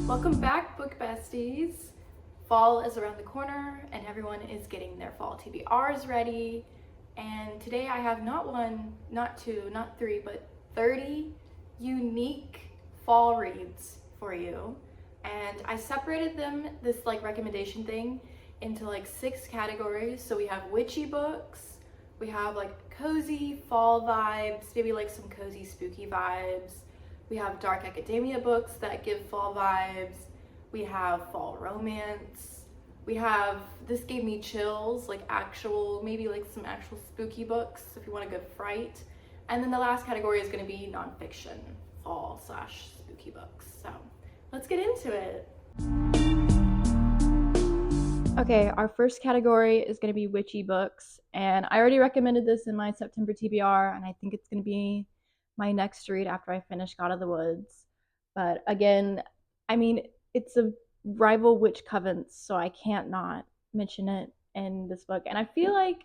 Welcome back, book besties. Fall is around the corner and everyone is getting their fall TBRs ready. And today I have not one, not two, not three, but 30 unique fall reads for you. And I separated them, this recommendation thing, into 6 categories. So we have witchy books, we have cozy fall vibes, maybe some cozy spooky vibes. We have dark academia books that give fall vibes. We have fall romance. We have, this gave me chills, maybe some actual spooky books if you want a good fright. And then the last category is going to be nonfiction, fall / spooky books. So let's get into it. Okay, our first category is going to be witchy books. And I already recommended this in my September TBR, and I think it's going to be my next read after I finish God of the Woods. But again, I mean, it's a rival witch coven, so I can't not mention it in this book. And I feel like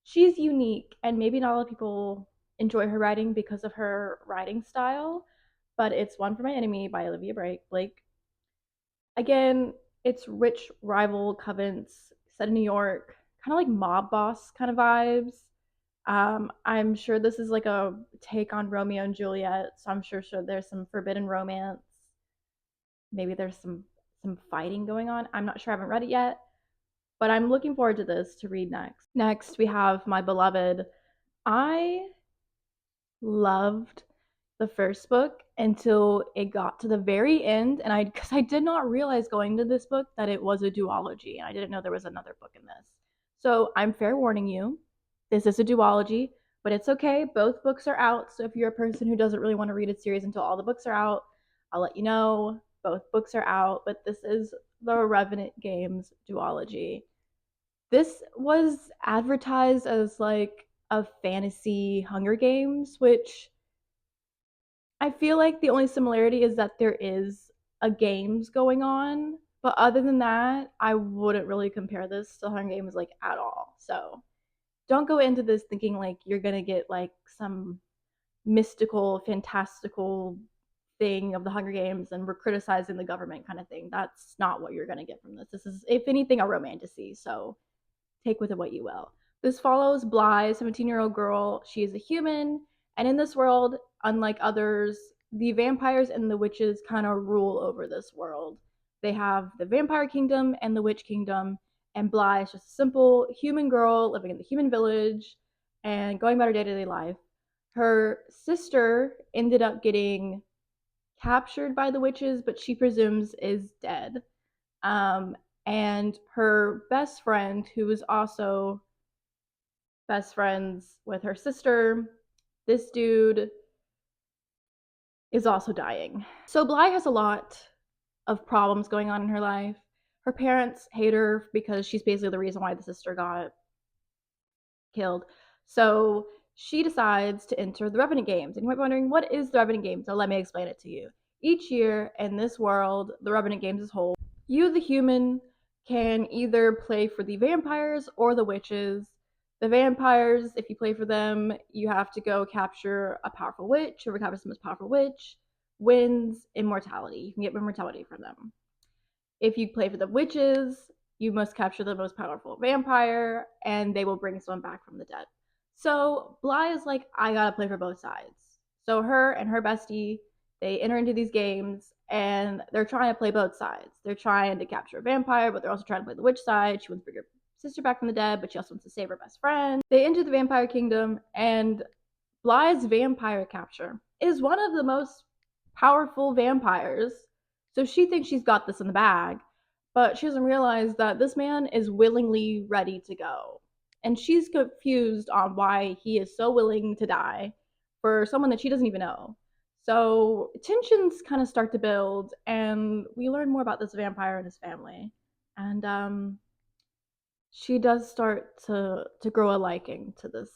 she's unique, and maybe not a lot of people enjoy her writing because of her writing style, but it's One for My Enemy by Olivia Blake. Again, it's rich rival covens set in New York, kind of like mob boss kind of vibes. I'm sure this is like a take on Romeo and Juliet, so I'm sure there's some forbidden romance. Maybe there's some fighting going on. I'm not sure. I haven't read it yet, but I'm looking forward to this to read next. Next, we have My Beloved. I loved the first book until it got to the very end, and because I did not realize going to this book that it was a duology, and I didn't know there was another book in this. So I'm fair warning you, this is a duology, but it's okay. Both books are out, so if you're a person who doesn't really want to read a series until all the books are out, I'll let you know. Both books are out, but this is the Revenant Games duology. This was advertised as like a fantasy Hunger Games, which I feel like the only similarity is that there is a games going on, but other than that, I wouldn't really compare this to Hunger Games at all. So don't go into this thinking you're gonna get some mystical, fantastical thing of the Hunger Games and we're criticizing the government kind of thing. That's not what you're gonna get from this. This is, if anything, a romantasy. So take with it what you will. This follows Bly, 17-year-old girl. She is a human, and in this world, unlike others, the vampires and the witches kind of rule over this world. They have the vampire kingdom and the witch kingdom, and Bly is just a simple human girl living in the human village and going about her day-to-day life. Her sister ended up getting captured by the witches, but she presumes is dead. And her best friend, who was also best friends with her sister, this dude is also dying. So Bly has a lot of problems going on in her life. Her parents hate her because she's basically the reason why the sister got killed. So she decides to enter the Revenant Games. And you might be wondering, what is the Revenant Games? So let me explain it to you. Each year in this world, the Revenant Games is held. You, the human, can either play for the vampires or the witches. The vampires, if you play for them, you have to go capture a powerful witch. Whoever captures the most powerful witch wins immortality. You can get immortality from them. If you play for the witches, you must capture the most powerful vampire, and they will bring someone back from the dead. So Bly is like, I gotta play for both sides. So her and her bestie, they enter into these games, and they're trying to play both sides. They're trying to capture a vampire, but they're also trying to play the witch side. She wants to bring her sister back from the dead, but she also wants to save her best friend. They enter the vampire kingdom, and Bly's vampire capture is one of the most powerful vampires. So she thinks she's got this in the bag, but she doesn't realize that this man is willingly ready to go. And she's confused on why he is so willing to die for someone that she doesn't even know. So tensions kind of start to build, and we learn more about this vampire and his family. And she does start to grow a liking to this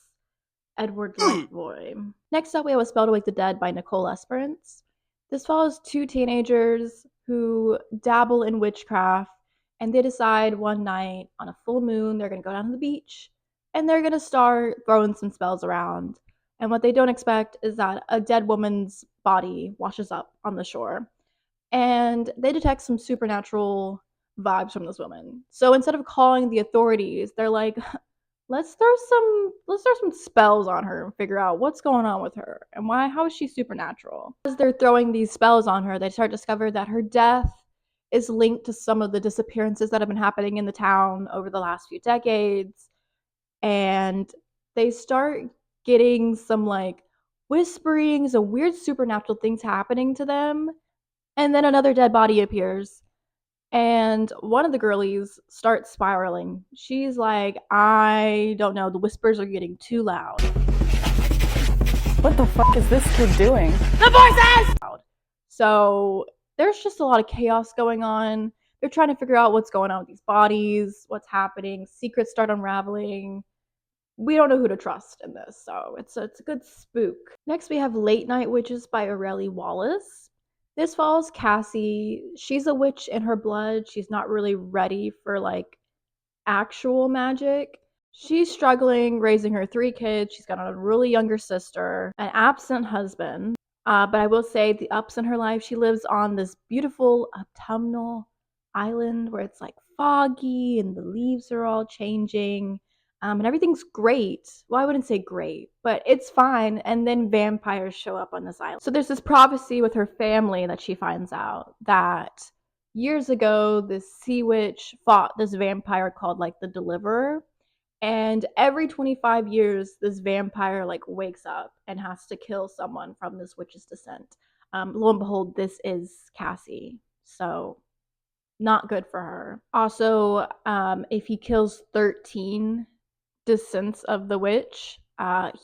Edward boy. Next up, we have A Spell to Wake the Dead by Nicole Esperance. This follows two teenagers who dabble in witchcraft, and they decide one night on a full moon they're going to go down to the beach and they're going to start throwing some spells around. And what they don't expect is that a dead woman's body washes up on the shore. and they detect some supernatural vibes from this woman. So instead of calling the authorities, they're like, let's throw some spells on her and figure out what's going on with her and how is she supernatural. As they're throwing these spells on her, they start to discover that her death is linked to some of the disappearances that have been happening in the town over the last few decades. And they start getting some like whisperings and weird supernatural things happening to them. And then another dead body appears. And one of the girlies starts spiraling. She's like, I don't know, the whispers are getting too loud. What the fuck is this kid doing? The voices! So there's just a lot of chaos going on. They're trying to figure out what's going on with these bodies, what's happening. Secrets start unraveling. We don't know who to trust in this, so it's a good spook. Next, we have Late Night Witches by Aurelie Wallace. This follows Cassie. She's a witch in her blood. She's not really ready for like actual magic. She's struggling raising her 3 kids. She's got a really younger sister, an absent husband. But I will say the ups in her life, she lives on this beautiful autumnal island where it's like foggy and the leaves are all changing. And everything's great. Well, I wouldn't say great, but it's fine. And then vampires show up on this island. So there's this prophecy with her family that she finds out that years ago, this sea witch fought this vampire called like the Deliverer. And every 25 years, this vampire like wakes up and has to kill someone from this witch's descent. Lo and behold, this is Cassie. So not good for her. Also, if he kills 13 descents of the witch,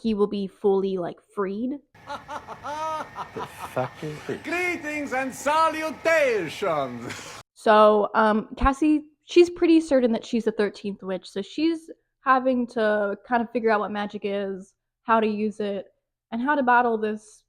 he will be fully like freed. The fuck is this? Greetings and salutations! So Cassie, she's pretty certain that she's the 13th witch, so she's having to kind of figure out what magic is, how to use it, and how to battle this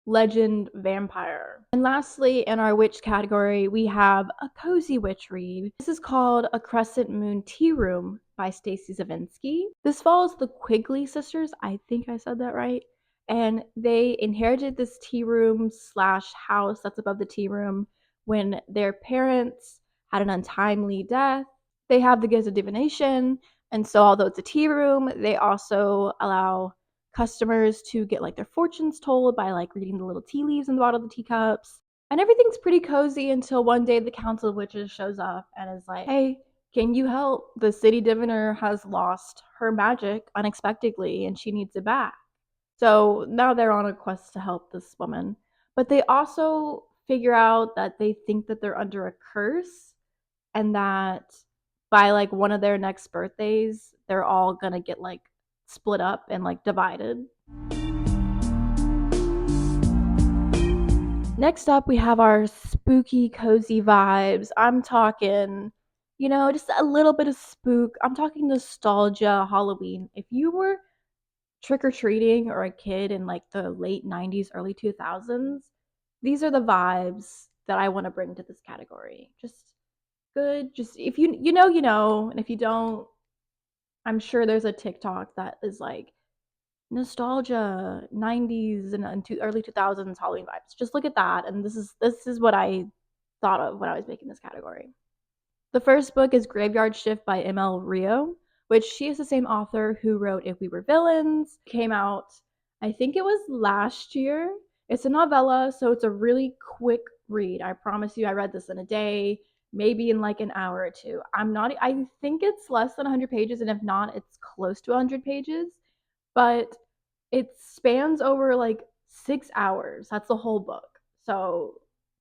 legend vampire. And lastly, in our witch category, we have a cozy witch read. This is called A Crescent Moon Tea Room by Stacy Zavinsky. This follows the Quigley sisters. I think I said that right. And they inherited this tea room slash house that's above the tea room when their parents had an untimely death. They have the gifts of divination. And so although it's a tea room, they also allow customers to get like their fortunes told by like reading the little tea leaves in the bottom of the teacups. And everything's pretty cozy until one day the Council of Witches shows up and is like, hey, can you help? The city diviner has lost her magic unexpectedly and she needs it back. So now they're on a quest to help this woman. But they also figure out that they think that they're under a curse and that by like one of their next birthdays, they're all gonna get like split up and like divided. Next up, we have our spooky, cozy vibes. I'm talking, just a little bit of spook. I'm talking nostalgia Halloween. If you were trick-or-treating or a kid in like the late 90s, early 2000s, these are the vibes that I want to bring to this category. Just good. Just if you know, and if you don't, I'm sure there's a TikTok that is like nostalgia 90s and early 2000s Halloween vibes. Just look at that, and this is what I thought of when I was making this category. The first book is Graveyard Shift by ML Rio, which she is the same author who wrote If We Were Villains. It came out, I think it was last year. It's a novella, so it's a really quick read. I promise you, I read this in a day, maybe in like an hour or two. I think it's less than 100 pages, and if not, it's close to 100 pages. But it spans over like 6 hours. That's the whole book. So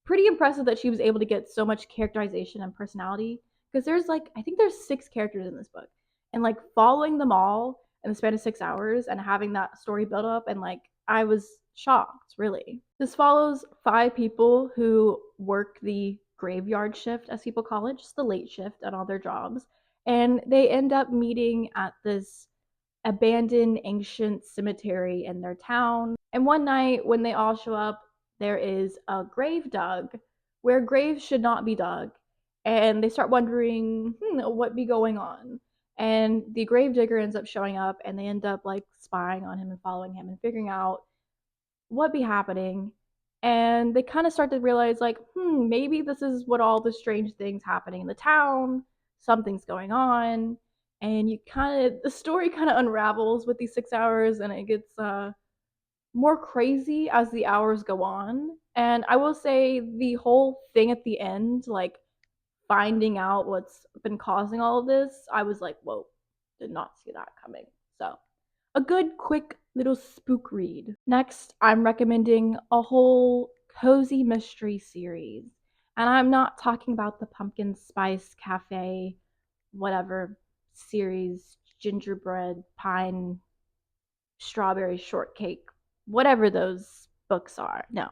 pretty impressive that she was able to get so much characterization and personality, because I think there's 6 characters in this book, and like following them all in the span of 6 hours and having that story build up, and like I was shocked, really. This follows 5 people who work the graveyard shift, as people call it, just the late shift at all their jobs, and they end up meeting at this abandoned ancient cemetery in their town. And one night when they all show up, there is a grave dug where graves should not be dug. And they start wondering, what be going on? And the grave digger ends up showing up, and they end up like spying on him and following him and figuring out what be happening. And they kind of start to realize, like, maybe this is what all the strange things happening in the town. Something's going on. And the story kind of unravels with these 6 hours, and it gets more crazy as the hours go on. And I will say the whole thing at the end, like finding out what's been causing all of this, I was like, whoa, did not see that coming. So, a good, quick little spook read. Next, I'm recommending a whole cozy mystery series. And I'm not talking about the Pumpkin Spice Cafe, whatever series, gingerbread, pine, strawberry shortcake, whatever those books are. No,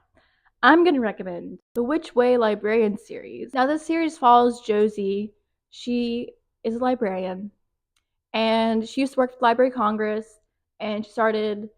I'm going to recommend the Which Way Librarian series. Now, this series follows Josie. She is a librarian, and she used to work for the Library of Congress, and she started.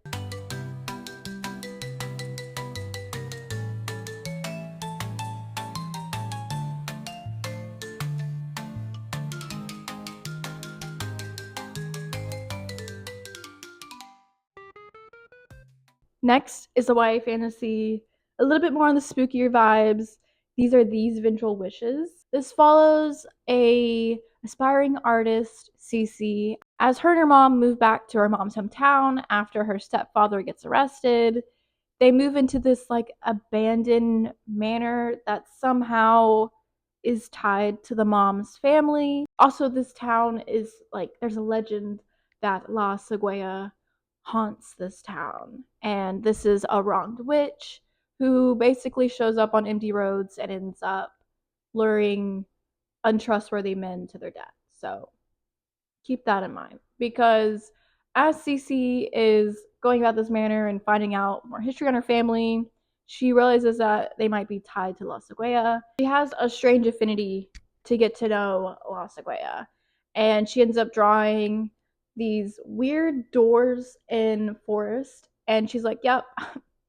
Next is a YA fantasy, a little bit more on the spookier vibes. These are These Vengeful Wishes. This follows a aspiring artist, Cece, as her and her mom move back to her mom's hometown after her stepfather gets arrested. They move into this like abandoned manor that somehow is tied to the mom's family. Also, this town is like, there's a legend that La Seguia haunts this town. And this is a wronged witch who basically shows up on empty roads and ends up luring untrustworthy men to their death. So keep that in mind, because as Cece is going about this manor and finding out more history on her family, she realizes that they might be tied to La Seguia. She has a strange affinity to get to know La Seguia, and she ends up drawing these weird doors in forest, and she's like, yep,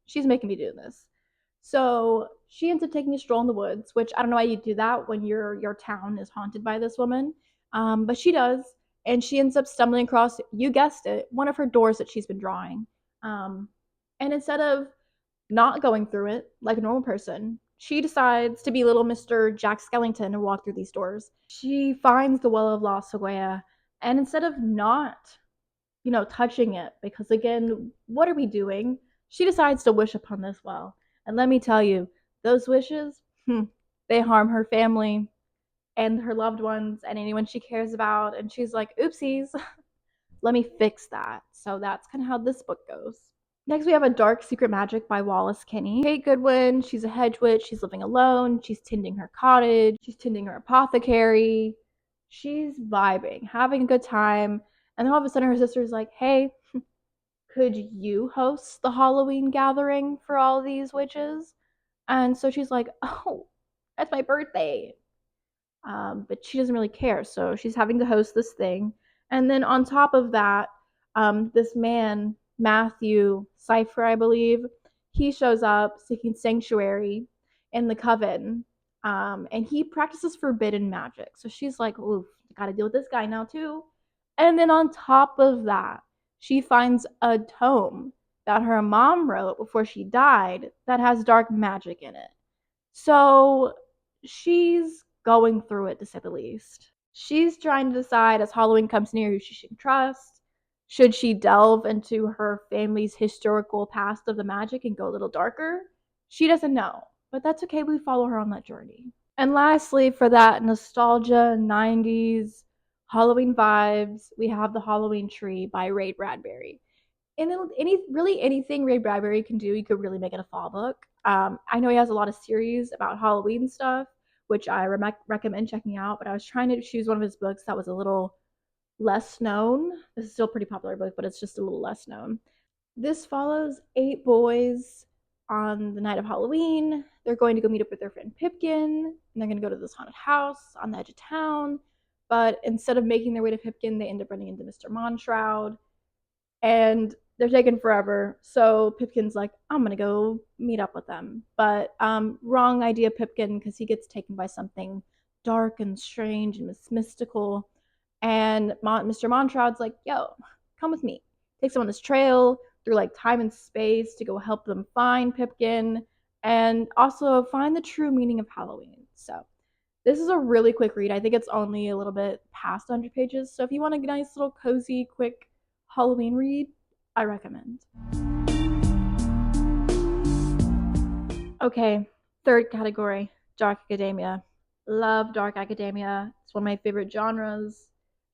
she's making me do this. So she ends up taking a stroll in the woods, which I don't know why you do that when your town is haunted by this woman, but she does, and she ends up stumbling across, you guessed it, one of her doors that she's been drawing. Um, and instead of not going through it like a normal person, she decides to be little Mr. Jack Skellington and walk through these doors. She finds the Well of La Seguia, and instead of not, touching it, because again, what are we doing? She decides to wish upon this well. And let me tell you, those wishes, they harm her family and her loved ones and anyone she cares about. And she's like, oopsies, let me fix that. So that's kind of how this book goes. Next, we have A Dark Secret Magic by Wallace Kinney. Kate Goodwin, she's a hedge witch. She's living alone. She's tending her cottage. She's tending her apothecary. She's vibing, having a good time. And then all of a sudden, her sister's like, hey, could you host the Halloween gathering for all these witches? And so she's like, oh, that's my birthday. But she doesn't really care. So she's having to host this thing. And then on top of that, this man, Matthew Cypher, I believe, he shows up seeking sanctuary in the coven. And he practices forbidden magic. So she's like, ooh, gotta deal with this guy now too. And then on top of that, she finds a tome that her mom wrote before she died that has dark magic in it. So she's going through it, to say the least. She's trying to decide as Halloween comes near who she should trust. Should she delve into her family's historical past of the magic and go a little darker? She doesn't know, but that's okay. We follow her on that journey. And lastly, for that nostalgia 90s Halloween vibes, we have The Halloween Tree by Ray Bradbury. And anything Ray Bradbury can do, you could really make it a fall book. I know he has a lot of series about Halloween stuff, which I recommend checking out. But I was trying to choose one of his books that was a little less known. This is still a pretty popular book, but it's just a little less known. This follows 8 boys on the night of Halloween. They're going to go meet up with their friend Pipkin, and they're going to go to this haunted house on the edge of town. But instead of making their way to Pipkin, they end up running into Mr. Monshroud, and they're taking forever. So Pipkin's like, I'm gonna go meet up with them. But wrong idea, Pipkin, because he gets taken by something dark and strange and mystical. And Mr. Monshroud's like, yo, come with me. Takes them on this trail through like time and space to go help them find Pipkin. and also find the true meaning of Halloween. So this is a really quick read. I think it's only a little bit past 100 pages. So if you want a nice little cozy, quick Halloween read, I recommend. Okay, third category, dark academia. Love dark academia. It's one of my favorite genres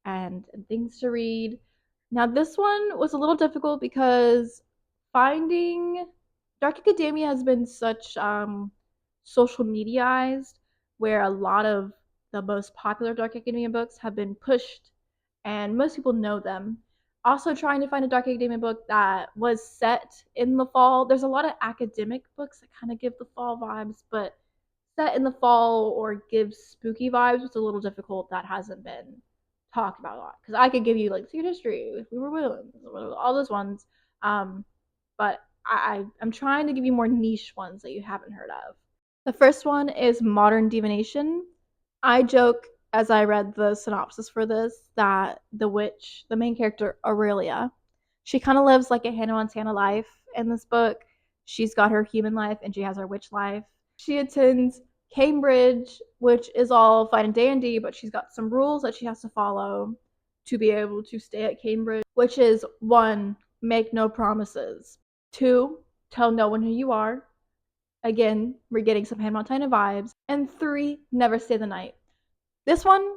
and things to read. Now, this one was a little difficult because finding dark academia has been such social mediaized, where a lot of the most popular dark academia books have been pushed, and most people know them. Also, trying to find a dark academia book that was set in the fall. There's a lot of academic books that kind of give the fall vibes, but set in the fall or give spooky vibes was a little difficult. That hasn't been talked about a lot, because I could give you like Secret History, If We Were Willing, all those ones, but I'm trying to give you more niche ones that you haven't heard of. The first one is Modern Divination. I joke as I read the synopsis for this that the witch, the main character Aurelia, she kind of lives like a Hannah Montana life in this book. She's got her human life and she has her witch life. She attends Cambridge, which is all fine and dandy, but she's got some rules that she has to follow to be able to stay at Cambridge, which is 1, make no promises. 2, tell no one who you are. Again, we're getting some Hannah Montana vibes. And 3, never stay the night. This one,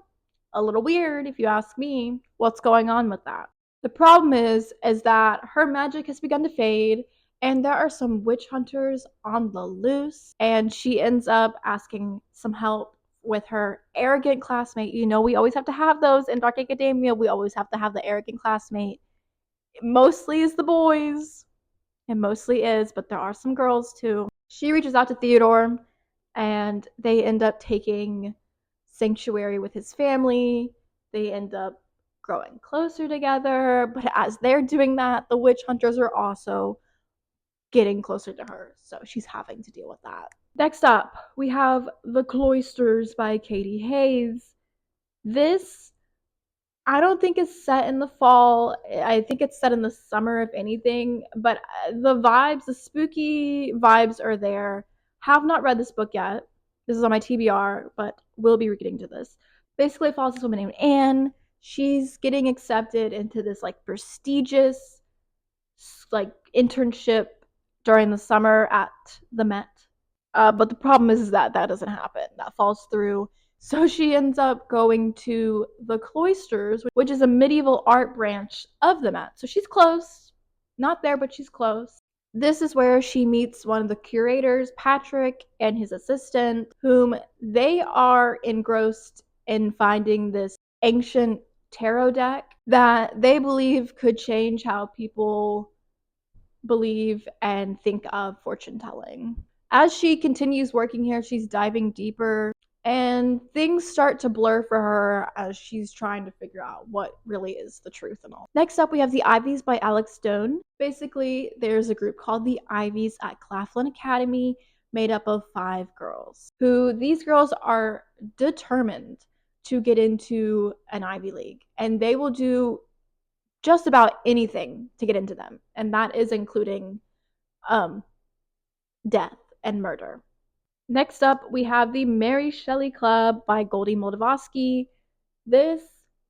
a little weird if you ask me. What's going on with that? The problem is that her magic has begun to fade, and there are some witch hunters on the loose, and she ends up asking some help with her arrogant classmate. You know, we always have to have those in dark academia. We always have to have the arrogant classmate. It mostly is the boys. It mostly is, but there are some girls too. She reaches out to Theodore, and they end up taking sanctuary with his family. They end up growing closer together, but as they're doing that, the witch hunters are also getting closer to her, so she's having to deal with that. Next up, we have The Cloisters by Katie Hayes. This, I don't think is set in the fall. I think it's set in the summer, if anything, but the vibes, the spooky vibes are there. Have not read this book yet. This is on my TBR, but will be getting to this. Basically, it follows this woman named Anne. She's getting accepted into this like prestigious like internship during the summer at the Met. But the problem is that doesn't happen. That falls through. So she ends up going to the Cloisters, which is a medieval art branch of the Met. So she's close. Not there, but she's close. This is where she meets one of the curators, Patrick, and his assistant, whom they are engrossed in finding this ancient tarot deck that they believe could change how people believe and think of fortune telling. As she continues working here, she's diving deeper, and things start to blur for her as she's trying to figure out what really is the truth and all. Next up, we have The Ivies by Alex Stone. Basically, there's a group called the Ivies at Claflin Academy made up of 5 girls, who these girls are determined to get into an Ivy League, and they will do just about anything to get into them, and that is including death and murder. Next up, we have the Mary Shelley Club by Goldie Moldavsky. This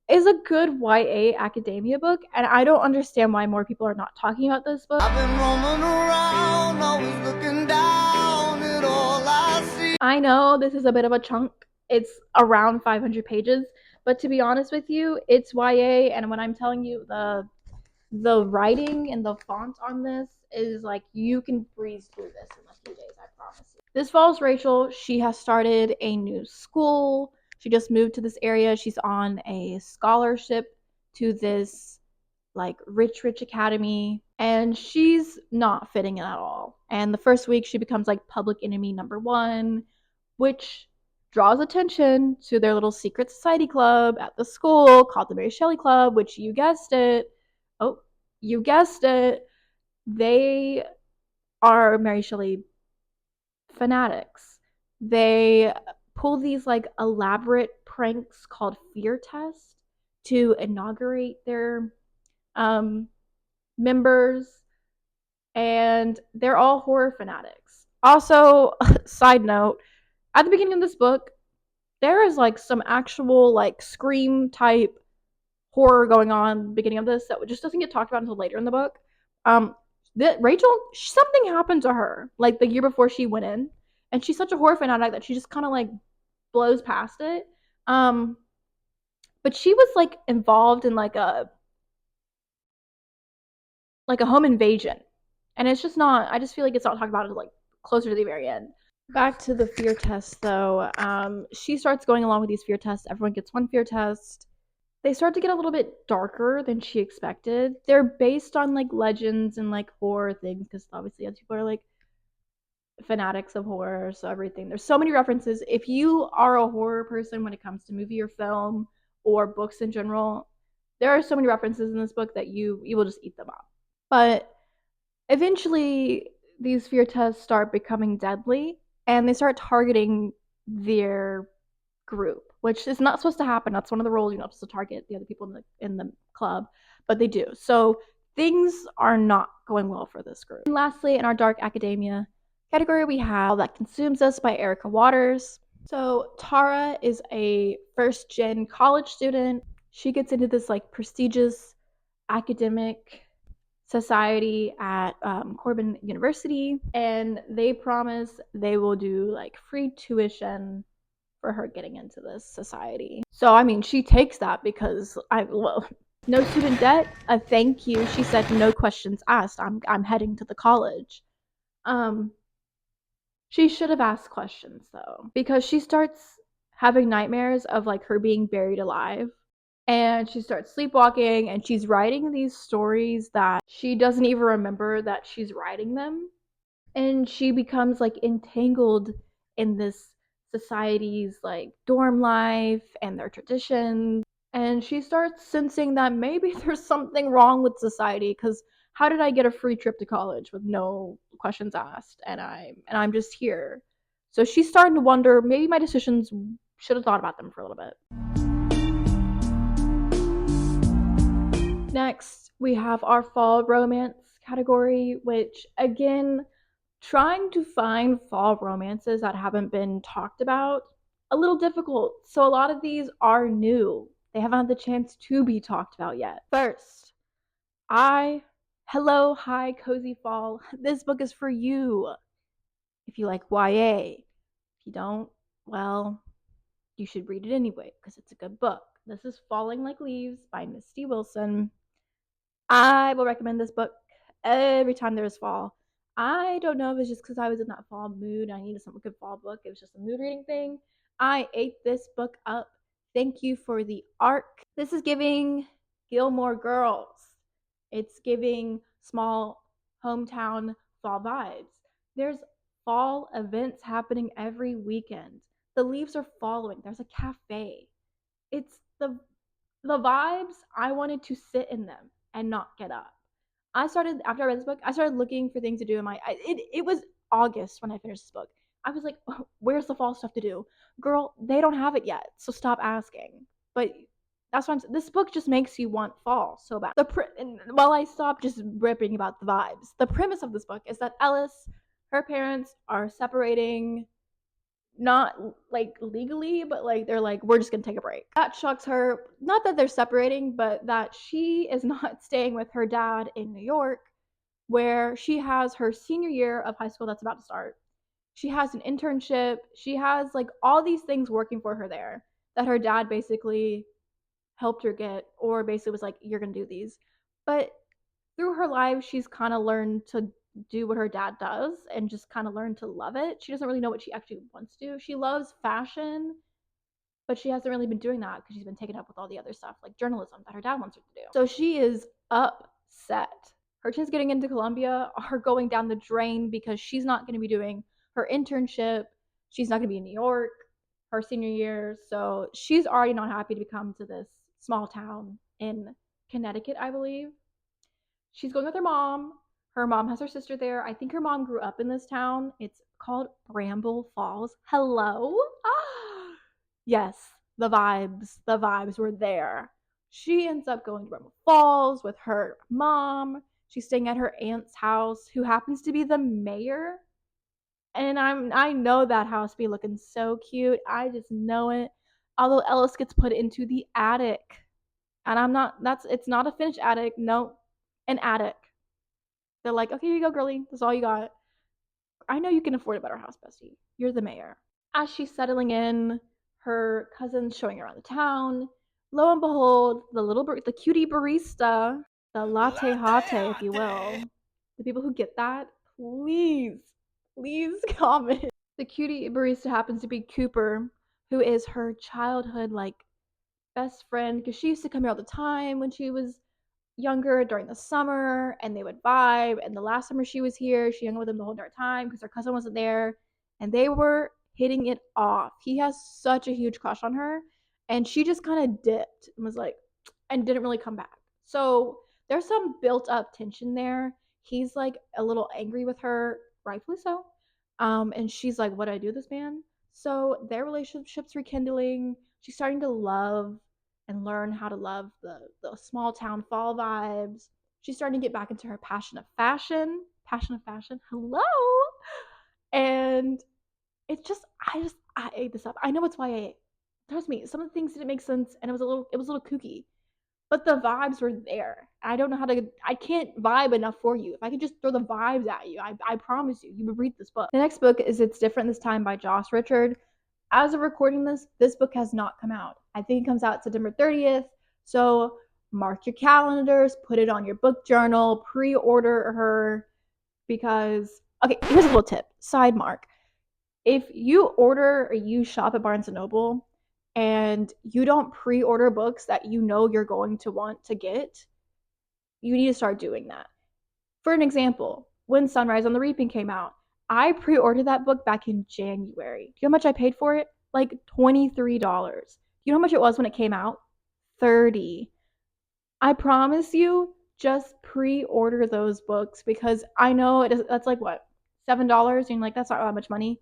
is a good YA academia book, and I don't understand why more people are not talking about this book. I've been roaming around, always looking down at all I see. I know this is a bit of a chunk. It's around 500 pages, but to be honest with you, it's YA, and when I'm telling you the writing and the font on this is like you can breeze through this in a few days, I promise you. This follows Rachel. She has started a new school. She just moved to this area. She's on a scholarship to this like rich academy, and she's not fitting in at all. And the first week she becomes like public enemy number 1, which draws attention to their little secret society club at the school called the Mary Shelley Club, which you guessed it. Oh, you guessed it. They are Mary Shelley fanatics. They pull these like elaborate pranks called fear tests to inaugurate their members, and they're all horror fanatics. Also, side note, at the beginning of this book, there is like some actual like scream type horror going on at the beginning of this that just doesn't get talked about until later in the book. Um, that Rachel, something happened to her like the year before she went in, and she's such a horror fanatic that she just kind of like blows past it. Um, but she was like involved in like a home invasion, and it's just not. I just feel like it's not talked about until like closer to the very end. Back to the fear test though. She starts going along with these fear tests. Everyone gets one fear test. They start to get a little bit darker than she expected. They're based on like legends and like horror things because obviously other people are like fanatics of horror, so everything. There's so many references. If you are a horror person when it comes to movie or film or books in general, there are so many references in this book that you will just eat them up. But eventually these fear tests start becoming deadly and they start targeting their group, which is not supposed to happen. That's one of the rules. You're not supposed to target the other people in the club, but they do. So things are not going well for this group. And lastly, in our dark academia category, we have That Consumes Us by Erica Waters. So Tara is a first gen college student. She gets into this like prestigious academic society at Corbin University, and they promise they will do like free tuition for her getting into this society. So I mean, she takes that because no student debt, a thank you. She said no questions asked. I'm heading to the college. Um, she should have asked questions though, because she starts having nightmares of like her being buried alive. And she starts sleepwalking and she's writing these stories that she doesn't even remember that she's writing them. And she becomes like entangled in this society's like dorm life and their traditions, and she starts sensing that maybe there's something wrong with society because how did I get a free trip to college with no questions asked, and I'm just here. So she's starting to wonder maybe my decisions should have thought about them for a little bit. Next, we have our fall romance category, which again, trying to find fall romances that haven't been talked about, a little difficult. So a lot of these are new. They haven't had the chance to be talked about yet. First, hello, hi, cozy fall. This book is for you. If you like YA, if you don't, well, you should read it anyway because it's a good book. This is Falling Like Leaves by Misty Wilson. I will recommend this book every time there is fall. I don't know if it's just because I was in that fall mood. I needed some good fall book. It was just a mood reading thing. I ate this book up. Thank you for the arc. This is giving Gilmore Girls. It's giving small hometown fall vibes. There's fall events happening every weekend. The leaves are following. There's a cafe. It's the vibes. I wanted to sit in them and not get up. After I read this book, I started looking for things to do in it was August when I finished this book. I was like, oh, where's the fall stuff to do? Girl, they don't have it yet, so stop asking. But that's what this book just makes you want fall so bad. And while I stop just ripping about the vibes, the premise of this book is that Ellis, her parents are separating, not like legally, but like they're like, we're just gonna take a break. That shocks her. Not that they're separating, but that she is not staying with her dad in New York, where she has her senior year of high school that's about to start. She has an internship. She has like all these things working for her there that her dad basically helped her get, or basically was like, you're gonna do these. But through her life, she's kind of learned to do what her dad does and just kind of learned to love it. She doesn't really know what she actually wants to do. She loves fashion, but she hasn't really been doing that because she's been taken up with all the other stuff like journalism that her dad wants her to do. So she is upset. Her chances getting into Columbia are going down the drain because she's not going to be doing her internship. She's not going to be in New York her senior year. So she's already not happy to come to this small town in Connecticut, I believe. She's going with her mom. Her mom has her sister there. I think her mom grew up in this town. It's called Bramble Falls. Hello? Yes, the vibes were there. She ends up going to Bramble Falls with her mom. She's staying at her aunt's house, who happens to be the mayor And I know that house be looking so cute. I just know it. Although Ellis gets put into the attic. And I'm not that's it's not a finished attic. No, an attic. They're like, okay, here you go, girlie. That's all you got. I know you can afford a better house, Bestie. You're the mayor. As she's settling in, her cousin's showing her around the town. Lo and behold, the cutie barista, the latte hate, if you will. The people who get that, please comment. The cutie barista happens to be Cooper, who is her childhood like best friend because she used to come here all the time when she was younger during the summer, and they would vibe. And the last summer she was here, she hung with him the whole entire time because her cousin wasn't there, and they were hitting it off. He has such a huge crush on her, and she just kind of dipped and was like, and didn't really come back. So there's some built up tension there. He's like a little angry with her, rightfully so. And she's like, "What did I do this man?" So their relationship's rekindling. She's starting to love and learn how to love the small town fall vibes. She's starting to get back into her passion of fashion. Passion of fashion. Hello. And it's just I ate this up. I know it's YA. Trust me, some of the things didn't make sense and it was a little kooky. But the vibes were there. I can't vibe enough for you. If I could just throw the vibes at you, I promise you would read this book. The next book is It's Different This Time by Joss Richard. As of recording this book has not come out. I think it comes out September 30th. So mark your calendars, put it on your book journal, pre-order her because okay, here's a little tip. Side mark. If you order or you shop at Barnes and Noble and you don't pre-order books that you know you're going to want to get, you need to start doing that. For an example, when Sunrise on the Reaping came out, I pre-ordered that book back in January. Do you know how much I paid for it? Like $23. You know how much it was when it came out? 30. I promise you, just pre-order those books because I know that's like what? $7 and like that's not that much money.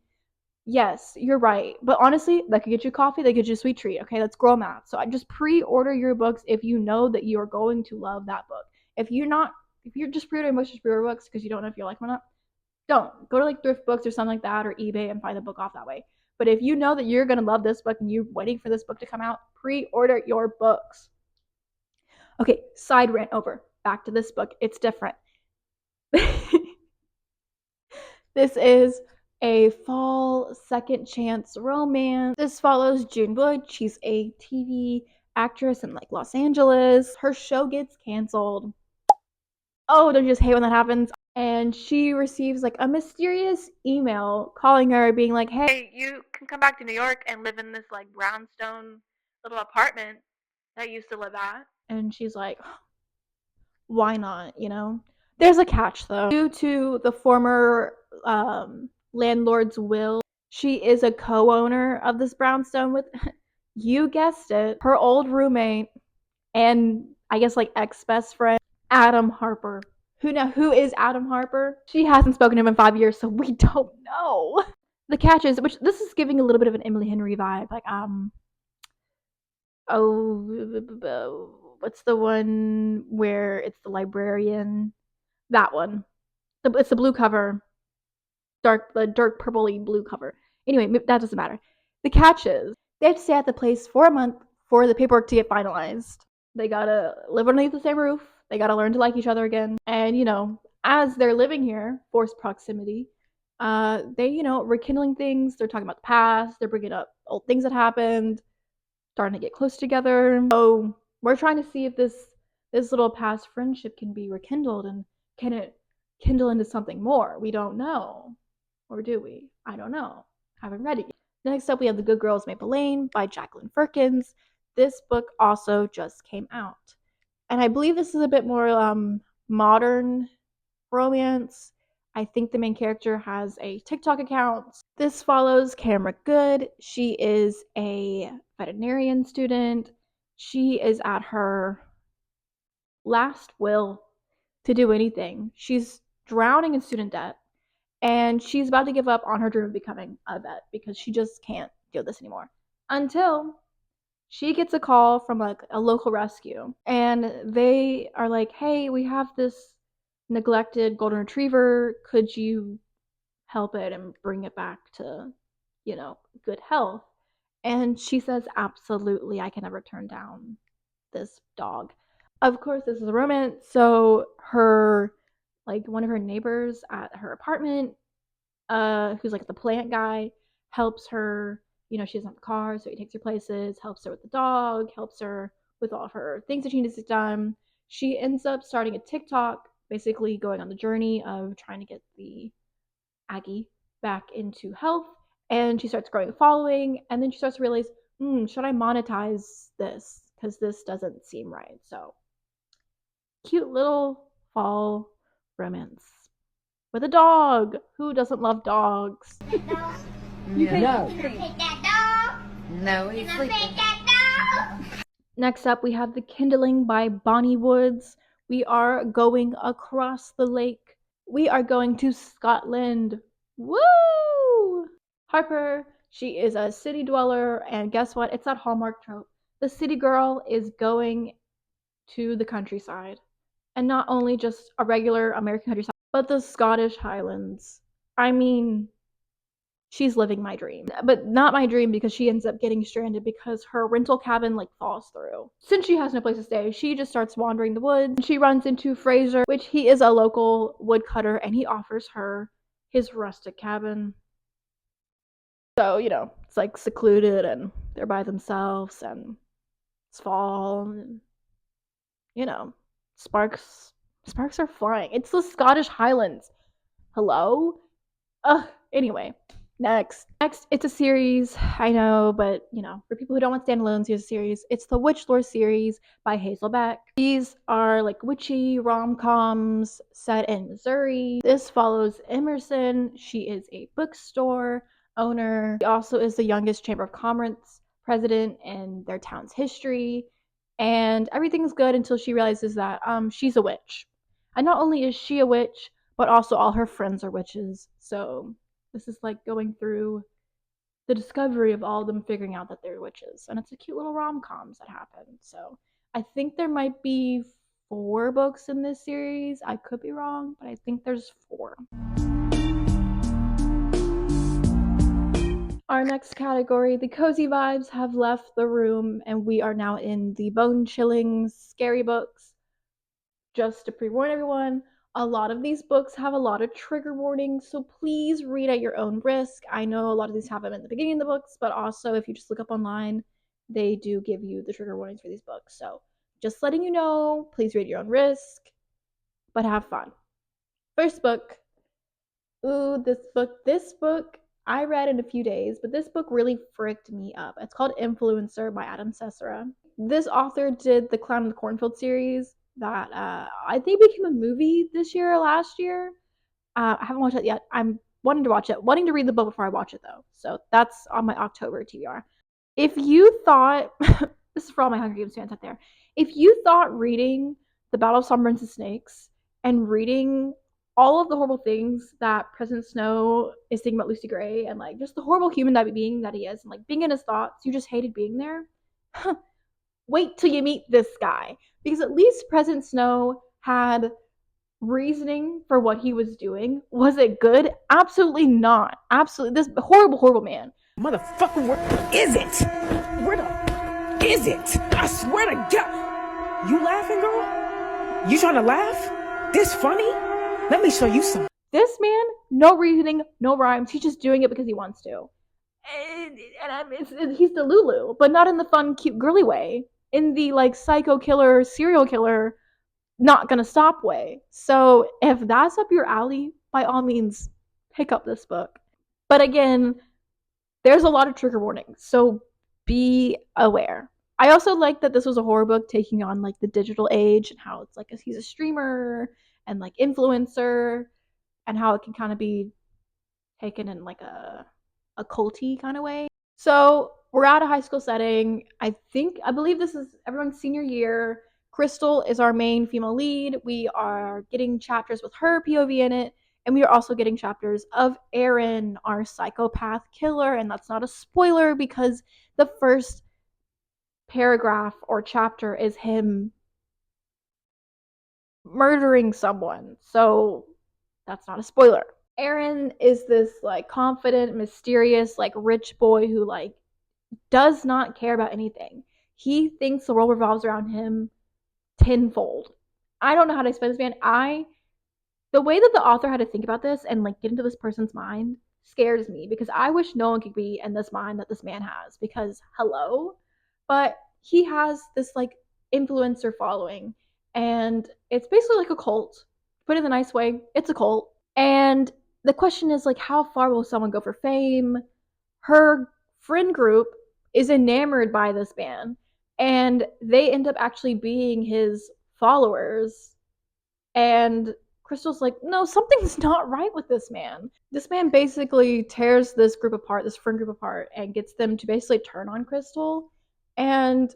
Yes, you're right. But honestly, that could get you coffee, that could get you a sweet treat. Okay, let's grow math. So I just pre-order your books if you know that you are going to love that book. If you're just pre-ordering books, just pre-order books because you don't know if you like them or not, don't. Go to like thrift books or something like that or eBay and find the book off that way. But if you know that you're gonna love this book and you're waiting for this book to come out, pre-order your books. Okay, side rant over. Back to this book. It's different. This is a fall second chance romance. This follows June Wood. She's a TV actress in like Los Angeles. Her show gets canceled. Oh, don't you just hate when that happens? And she receives like a mysterious email calling her, being like, "Hey, you can come back to New York and live in this like brownstone little apartment that I used to live at." And she's like, why not, you know? There's a catch though. Due to the former landlord's will, she is a co-owner of this brownstone with, you guessed it, her old roommate and I guess like ex-best friend, Adam Harper. Who is Adam Harper? She hasn't spoken to him in 5 years, so we don't know. The catch is, which this is giving a little bit of an Emily Henry vibe, like what's the one where it's the librarian? That one. It's the blue cover, the dark purpley blue cover. Anyway, that doesn't matter. The catch is they have to stay at the place for a month for the paperwork to get finalized. They gotta live underneath the same roof. They gotta learn to like each other again. And as they're living here, forced proximity, rekindling things. They're talking about the past. They're bringing up old things that happened, starting to get close together. So we're trying to see if this little past friendship can be rekindled, and can it kindle into something more? We don't know. Or do we? I don't know. Haven't read it yet. Next up, we have The Good Girls Maple Lane by Jacqueline Firkins. This book also just came out. And I believe this is a bit more modern romance. I think the main character has a TikTok account. This follows Camera Good. She is a veterinarian student. She is at her last will to do anything. She's drowning in student debt, and she's about to give up on her dream of becoming a vet because she just can't do this anymore. Until she gets a call from like a local rescue, and they are like, "Hey, we have this neglected golden retriever. Could you help it and bring it back to, good health. And she says, absolutely, I can never turn down this dog. Of course, this is a romance, so one of her neighbors at her apartment, who's like the plant guy, helps her. She doesn't have a car, so he takes her places, helps her with the dog, helps her with all of her things that she needs to done. She ends up starting a TikTok, basically going on the journey of trying to get the Aggie back into health. And she starts growing a following, and then she starts to realize, should I monetize this? Because this doesn't seem right. So, cute little fall romance with a dog. Who doesn't love dogs? No. No, he's sleeping. Next up, we have The Kindling by Bonnie Woods. We are going across the lake. We are going to Scotland. Woo! Harper, she is a city dweller, and guess what? It's that Hallmark trope. The city girl is going to the countryside. And not only just a regular American countryside, but the Scottish Highlands. I mean, she's living my dream. But not my dream, because she ends up getting stranded because her rental cabin falls through. Since she has no place to stay, she just starts wandering the woods. She runs into Fraser, which he is a local woodcutter, and he offers her his rustic cabin. So, it's secluded and they're by themselves and it's fall and sparks are flying. It's the Scottish Highlands. Hello? Anyway, next, it's a series. I know, but for people who don't want standalones, here's a series. It's the Witch Lore series by Hazel Beck. These are witchy rom-coms set in Missouri. This follows Emerson. She is a bookstore owner. She also is the youngest Chamber of Commerce president in their town's history. And everything's good until she realizes that she's a witch. And not only is she a witch, but also all her friends are witches. So this is going through the discovery of all of them figuring out that they're witches. And it's a cute little rom-coms that happen. So I think there might be 4 books in this series. I could be wrong, but I think there's 4. Our next category, the cozy vibes have left the room, and we are now in the bone-chilling, scary books. Just to pre-warn everyone, a lot of these books have a lot of trigger warnings, so please read at your own risk. I know a lot of these have them at the beginning of the books, but also if you just look up online, they do give you the trigger warnings for these books. So just letting you know, please read at your own risk, but have fun. First book. Ooh, this book I read in a few days, but this book really fricked me up. It's called Influencer by Adam Cesara. This author did the Clown in the Cornfield series that I think became a movie this year or last year. I haven't watched it yet. I'm wanting to watch it, wanting to read the book before I watch it though. So that's on my October TBR. If you thought, this is for all my Hunger Games fans out there, if you thought reading The Battle of Songbirds and Snakes and reading all of the horrible things that President Snow is thinking about Lucy Gray and just the horrible human being that he is and being in his thoughts, you just hated being there, wait till you meet this guy. Because at least President Snow had reasoning for what he was doing. Was it good? Absolutely not. Absolutely. This horrible, horrible man. Motherfucker, where is it? Where the is it? I swear to God. You laughing, girl? You trying to laugh? This funny? Let me show you some. This man, no reasoning, no rhymes. He's just doing it because he wants to. And he's the Lulu, but not in the fun, cute, girly way. In the psycho killer, serial killer, not gonna stop way. So if that's up your alley, by all means, pick up this book. But again, there's a lot of trigger warnings, so be aware. I also like that this was a horror book taking on the digital age and how it's he's a streamer and influencer and how it can kind of be taken in a culty kind of way. So we're at a high school setting. I believe this is everyone's senior year. Crystal is our main female lead. We are getting chapters with her POV in it, and we are also getting chapters of Aaron, our psychopath killer. And that's not a spoiler because the first paragraph or chapter is him murdering someone. So that's not a spoiler. Aaron is this like confident, mysterious, like rich boy who like does not care about anything. He thinks the world revolves around him tenfold. I don't know how to explain this man. The way that the author had to think about this and like get into this person's mind scares me because I wish no one could be in this mind that this man has because hello. But he has this like influencer following and it's basically like a cult. Put it in a nice way, it's a cult. And the question is like how far will someone go for fame? Her friend group is enamored by this man and they end up actually being his followers. And Crystal's like, no, something's not right with this man. This man basically tears this group apart, this friend group apart, and gets them to basically turn on Crystal. And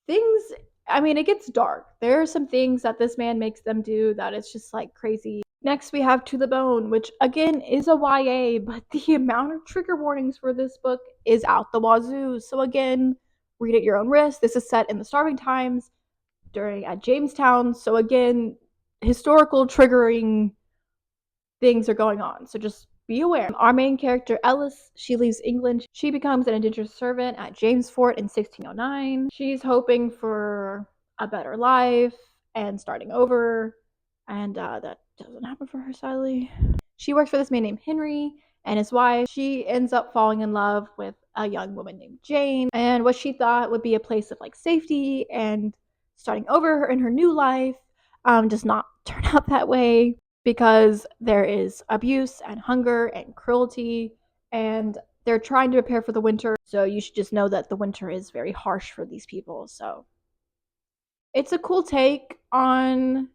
things, I mean, it gets dark. There are some things that this man makes them do that it's just like crazy. Next, we have To the Bone, which again is a YA, but the amount of trigger warnings for this book is out the wazoo. So, again, read at your own risk. This is set in the starving times at Jamestown. So, again, historical triggering things are going on. So just be aware. Our main character, Ellis, she leaves England. She becomes an indentured servant at James Fort in 1609. She's hoping for a better life and starting over. And that doesn't happen for her, sadly. She works for this man named Henry and his wife. She ends up falling in love with a young woman named Jane. And what she thought would be a place of like safety and starting over in her new life does not turn out that way because there is abuse and hunger and cruelty, and they're trying to prepare for the winter. So you should just know that the winter is very harsh for these people. So it's a cool take on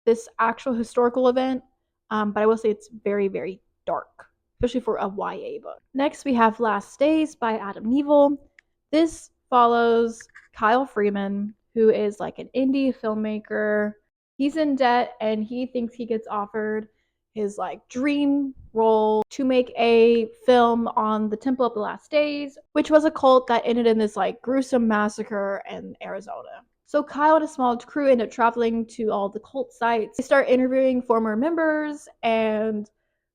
this actual historical event, but I will say it's very, very dark, especially for a YA book. Next, we have Last Days by Adam Neville. This follows Kyle Freeman, who is like an indie filmmaker. He's in debt and he thinks he gets offered his like dream role to make a film on the Temple of the Last Days, which was a cult that ended in this like gruesome massacre in Arizona. So Kyle and a small crew end up traveling to all the cult sites. They start interviewing former members and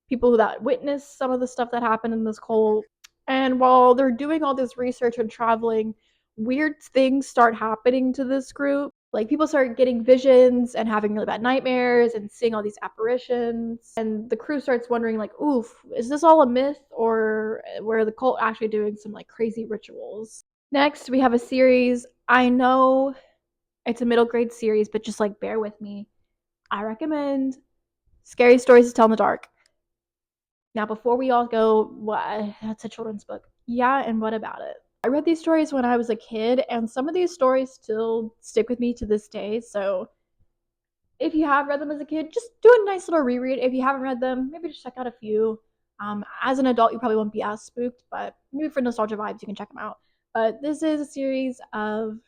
people that witnessed some of the stuff that happened in this cult. And while they're doing all this research and traveling, weird things start happening to this group. Like people start getting visions and having really bad nightmares and seeing all these apparitions. And the crew starts wondering like, oof, is this all a myth or were the cult actually doing some like crazy rituals? Next, we have a series. I know it's a middle grade series, but just like bear with me. I recommend Scary Stories to Tell in the Dark. Now, before we all go, what? That's a children's book. Yeah, and what about it? I read these stories when I was a kid, and some of these stories still stick with me to this day. So if you have read them as a kid, just do a nice little reread. If you haven't read them, maybe just check out a few. As an adult, you probably won't be as spooked, but maybe for nostalgia vibes, you can check them out. But this is a series of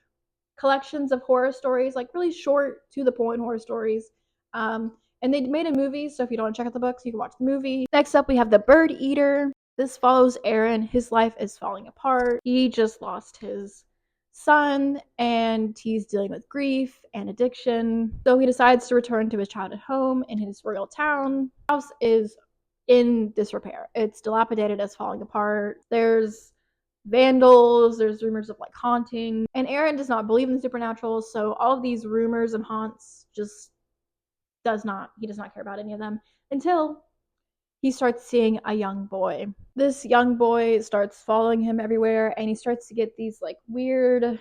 collections of horror stories, like really short, to the point horror stories. And they made a movie, so if you don't want to check out the books, you can watch the movie. Next up, we have The Bird Eater. This follows Aaron. His life is falling apart. He just lost his son, and he's dealing with grief and addiction. So he decides to return to his childhood home in his royal town. The house is in disrepair. It's dilapidated, it's falling apart. There's vandals, there's rumors of like haunting, and Aaron does not believe in the supernatural, so all of these rumors and haunts just does not care about any of them until he starts seeing a young boy. This young boy starts following him everywhere, and he starts to get these like weird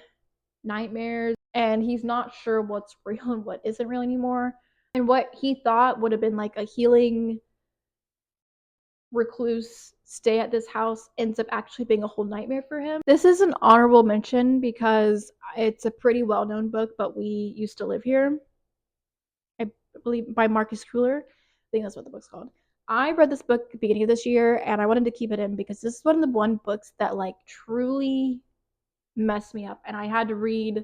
nightmares, and he's not sure what's real and what isn't real anymore. And what he thought would have been like a healing recluse stay at this house ends up actually being a whole nightmare for him. This is an honorable mention because it's a pretty well-known book, but we used to live here. I believe by Marcus Cooler. I think that's what the book's called. I read this book at the beginning of this year and I wanted to keep it in because this is one of the books that like truly messed me up, and I had to read.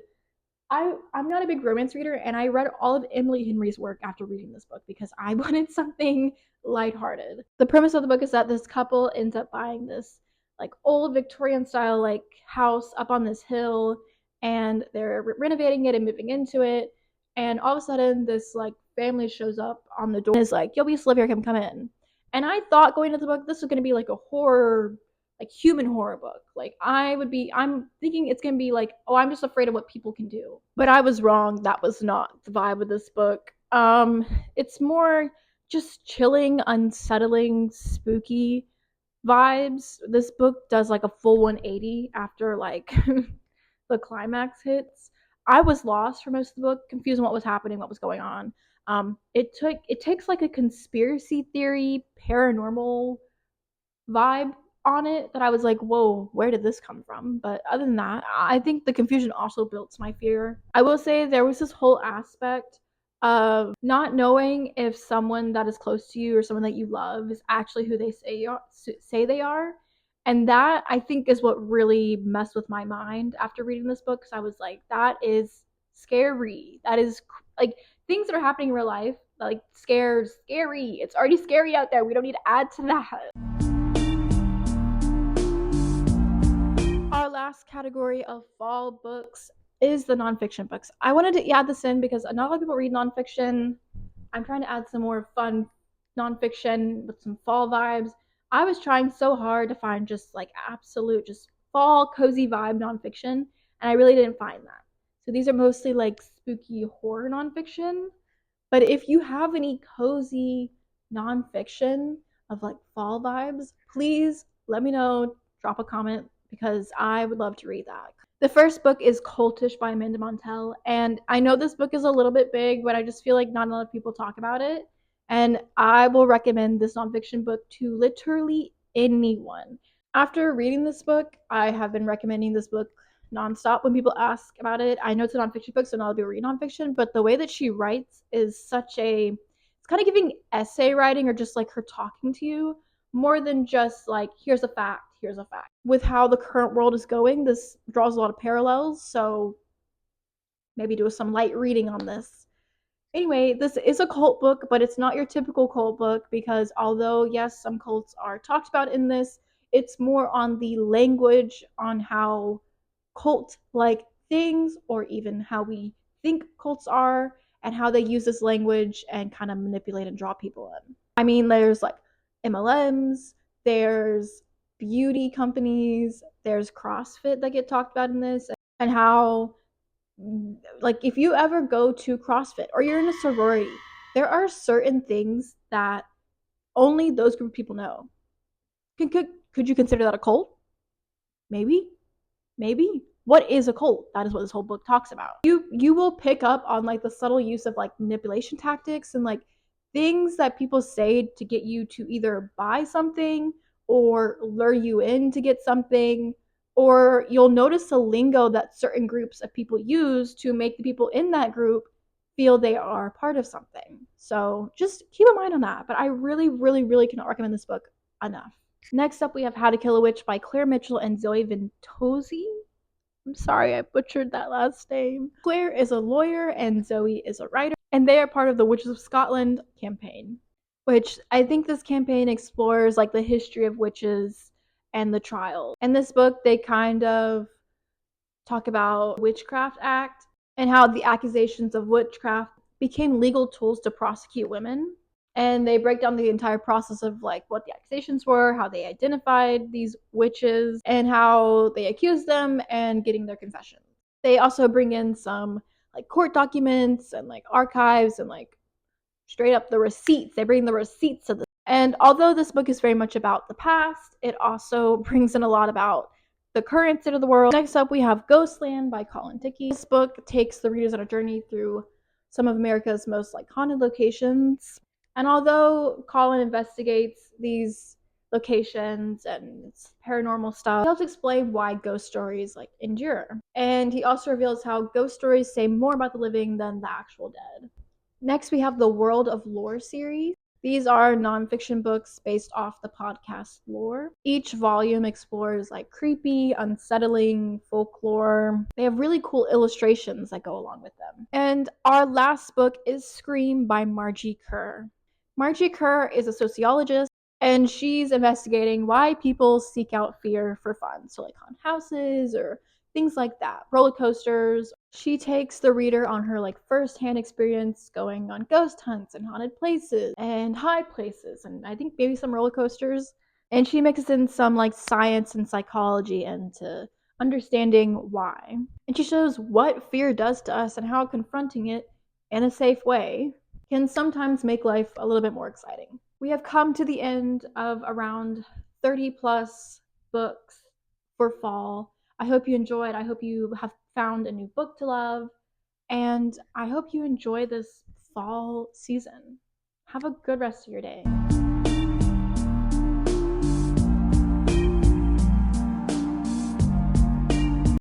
I'm not a big romance reader, and I read all of Emily Henry's work after reading this book because I wanted something lighthearted. The premise of the book is that this couple ends up buying this like old Victorian style like house up on this hill, and they're renovating it and moving into it, and all of a sudden this like family shows up on the door and is like, "You'll be a slave here, come in." And I thought going into the book, this was gonna be like a horror, like human horror book. Like I'm thinking it's gonna be like, oh, I'm just afraid of what people can do. But I was wrong. That was not the vibe of this book. It's more just chilling, unsettling, spooky vibes. This book does like a full 180 after like the climax hits. I was lost for most of the book, confused on what was happening, what was going on. It takes like a conspiracy theory, paranormal vibe on it that I was like, whoa, where did this come from? But other than that, I think the confusion also builds my fear. I will say there was this whole aspect of not knowing if someone that is close to you or someone that you love is actually who they say they are. And that I think is what really messed with my mind after reading this book, because I was like, that is scary. That is like things that are happening in real life, like scary. It's already scary out there. We don't need to add to that. Our last category of fall books is the nonfiction books. I wanted to add this in because not a lot of people read nonfiction. I'm trying to add some more fun nonfiction with some fall vibes. I was trying so hard to find just like absolute, just fall cozy vibe nonfiction, and I really didn't find that. So these are mostly like spooky horror nonfiction. But if you have any cozy nonfiction of like fall vibes, please let me know. Drop a comment because I would love to read that. The first book is Cultish by Amanda Montell, and I know this book is a little bit big, but I just feel like not enough people talk about it. And I will recommend this nonfiction book to literally anyone. After reading this book, I have been recommending this book nonstop when people ask about it. I know it's a nonfiction book, so not a lot of people read nonfiction, but the way that she writes is it's kind of giving essay writing or just like her talking to you more than just like, here's a fact, here's a fact. With how the current world is going, this draws a lot of parallels, so maybe do some light reading on this. Anyway, this is a cult book, but it's not your typical cult book because although, yes, some cults are talked about in this, it's more on the language on how cult-like things or even how we think cults are and how they use this language and kind of manipulate and draw people in. I mean, there's like MLMs, there's beauty companies, there's CrossFit that get talked about in this, and how like if you ever go to CrossFit or you're in a sorority, there are certain things that only those group of people know. Could you consider that a cult? Maybe. Maybe. What is a cult? That is what this whole book talks about. You will pick up on like the subtle use of like manipulation tactics and like things that people say to get you to either buy something or lure you in to get something, or you'll notice a lingo that certain groups of people use to make the people in that group feel they are part of something. So just keep a mind on that. But I really, really, really cannot recommend this book enough. Next up, we have How to Kill a Witch by Claire Mitchell and Zoe Ventozzi. I'm sorry, I butchered that last name. Claire is a lawyer and Zoe is a writer, and they are part of the Witches of Scotland campaign, which I think this campaign explores like the history of witches and the trials. In this book, they kind of talk about Witchcraft Act and how the accusations of witchcraft became legal tools to prosecute women. And they break down the entire process of like what the accusations were, how they identified these witches, and how they accused them and getting their confessions. They also bring in some like court documents and like archives and like straight up the receipts. They bring the receipts of this. And although this book is very much about the past, it also brings in a lot about the current state of the world. Next up, we have Ghostland by Colin Dickey. This book takes the readers on a journey through some of America's most like haunted locations. And although Colin investigates these locations and it's paranormal stuff, he helps explain why ghost stories like endure. And he also reveals how ghost stories say more about the living than the actual dead. Next, we have the World of Lore series. These are nonfiction books based off the podcast Lore. Each volume explores like creepy, unsettling folklore. They have really cool illustrations that go along with them. And our last book is Scream by Margie Kerr. Margie Kerr is a sociologist, and she's investigating why people seek out fear for fun. So like haunted houses or things like that, roller coasters. She takes the reader on her first-hand experience going on ghost hunts and haunted places and high places and I think maybe some roller coasters. And she mixes in some science and psychology into understanding why. And she shows what fear does to us and how confronting it in a safe way can sometimes make life a little bit more exciting. We have come to the end of around 30 plus books for fall. I hope you enjoyed. I hope you have found a new book to love. And I hope you enjoy this fall season. Have a good rest of your day.